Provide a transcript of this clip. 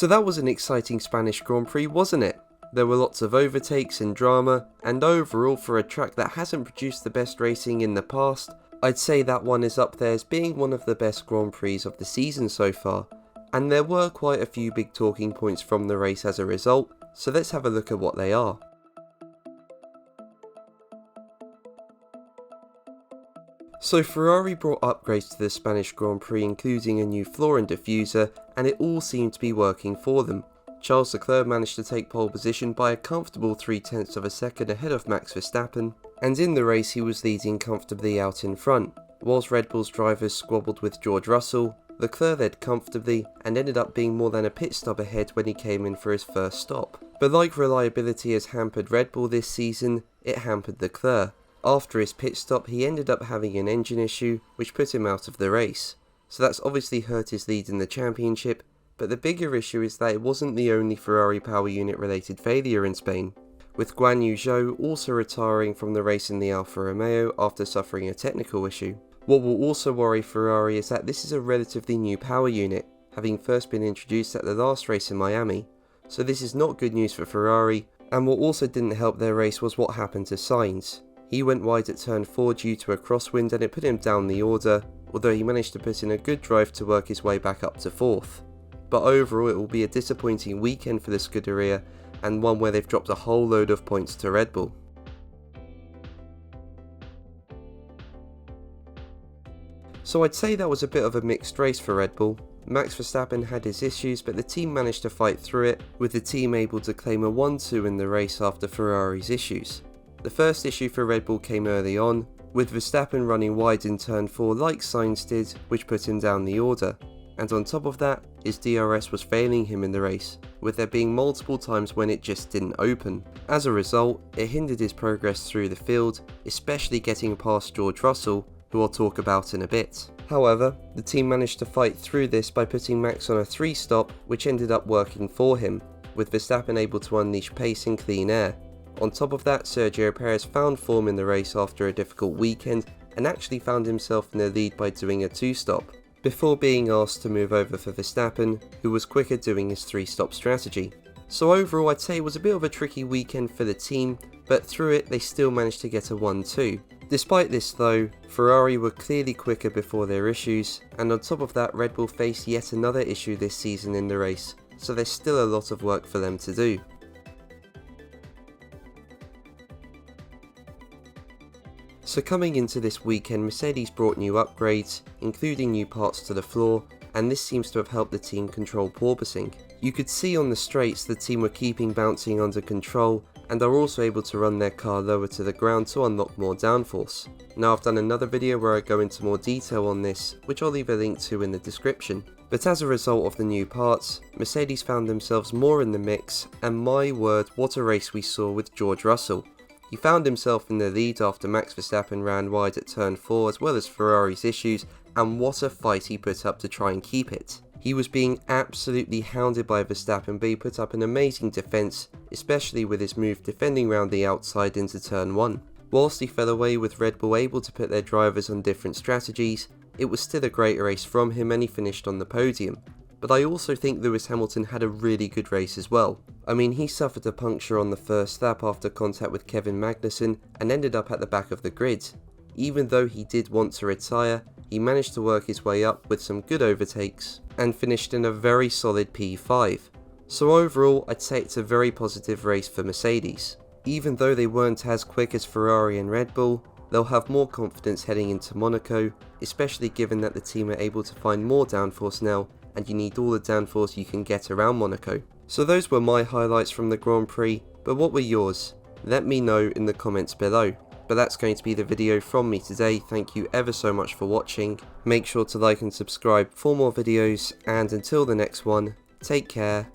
So that was an exciting Spanish Grand Prix, wasn't it? There were lots of overtakes and drama, and overall for a track that hasn't produced the best racing in the past, I'd say that one is up there as being one of the best Grand Prix of the season so far. And there were quite a few big talking points from the race as a result, so let's have a look at what they are. So Ferrari brought upgrades to the Spanish Grand Prix, including a new floor and diffuser, and it all seemed to be working for them. Charles Leclerc managed to take pole position by a comfortable 0.3 of a second ahead of Max Verstappen, and in the race he was leading comfortably out in front. Whilst Red Bull's drivers squabbled with George Russell, Leclerc led comfortably and ended up being more than a pit stop ahead when he came in for his first stop. But like reliability has hampered Red Bull this season, it hampered Leclerc. After his pit stop he ended up having an engine issue which put him out of the race. So that's obviously hurt his lead in the championship, but the bigger issue is that it wasn't the only Ferrari power unit related failure in Spain, with Guan Yu Zhou also retiring from the race in the Alfa Romeo after suffering a technical issue. What will also worry Ferrari is that this is a relatively new power unit, having first been introduced at the last race in Miami, so this is not good news for Ferrari, and what also didn't help their race was what happened to Sainz. He went wide at turn 4 due to a crosswind and it put him down the order, although he managed to put in a good drive to work his way back up to 4th. But overall it will be a disappointing weekend for the Scuderia, and one where they've dropped a whole load of points to Red Bull. So I'd say that was a bit of a mixed race for Red Bull. Max Verstappen had his issues, but the team managed to fight through it, with the team able to claim a 1-2 in the race after Ferrari's issues. The first issue for Red Bull came early on, with Verstappen running wide in turn 4 like Sainz did, which put him down the order. And on top of that, his DRS was failing him in the race, with there being multiple times when it just didn't open. As a result, it hindered his progress through the field, especially getting past George Russell, who I'll talk about in a bit. However, the team managed to fight through this by putting Max on a 3-stop, which ended up working for him, with Verstappen able to unleash pace and clean air. On top of that, Sergio Perez found form in the race after a difficult weekend and actually found himself in the lead by doing a 2-stop, before being asked to move over for Verstappen, who was quicker doing his 3-stop strategy. So overall I'd say it was a bit of a tricky weekend for the team, but through it they still managed to get a 1-2. Despite this though, Ferrari were clearly quicker before their issues, and on top of that Red Bull faced yet another issue this season in the race, so there's still a lot of work for them to do. So coming into this weekend, Mercedes brought new upgrades, including new parts to the floor, and this seems to have helped the team control porpoising. You could see on the straights the team were keeping bouncing under control, and are also able to run their car lower to the ground to unlock more downforce. Now I've done another video where I go into more detail on this, which I'll leave a link to in the description. But as a result of the new parts, Mercedes found themselves more in the mix, and my word, what a race we saw with George Russell. He found himself in the lead after Max Verstappen ran wide at turn 4 as well as Ferrari's issues, and what a fight he put up to try and keep it. He was being absolutely hounded by Verstappen, but he put up an amazing defence, especially with his move defending round the outside into turn 1. Whilst he fell away with Red Bull able to put their drivers on different strategies, it was still a great race from him and he finished on the podium. But I also think Lewis Hamilton had a really good race as well. I mean, he suffered a puncture on the first lap after contact with Kevin Magnussen and ended up at the back of the grid. Even though he did want to retire, he managed to work his way up with some good overtakes and finished in a very solid P5. So overall, I'd say it's a very positive race for Mercedes. Even though they weren't as quick as Ferrari and Red Bull, they'll have more confidence heading into Monaco, especially given that the team are able to find more downforce now, and you need all the downforce you can get around Monaco. So those were my highlights from the Grand Prix, but what were yours? Let me know in the comments below. But that's going to be the video from me today. Thank you ever so much for watching. Make sure to like and subscribe for more videos, and until the next one, take care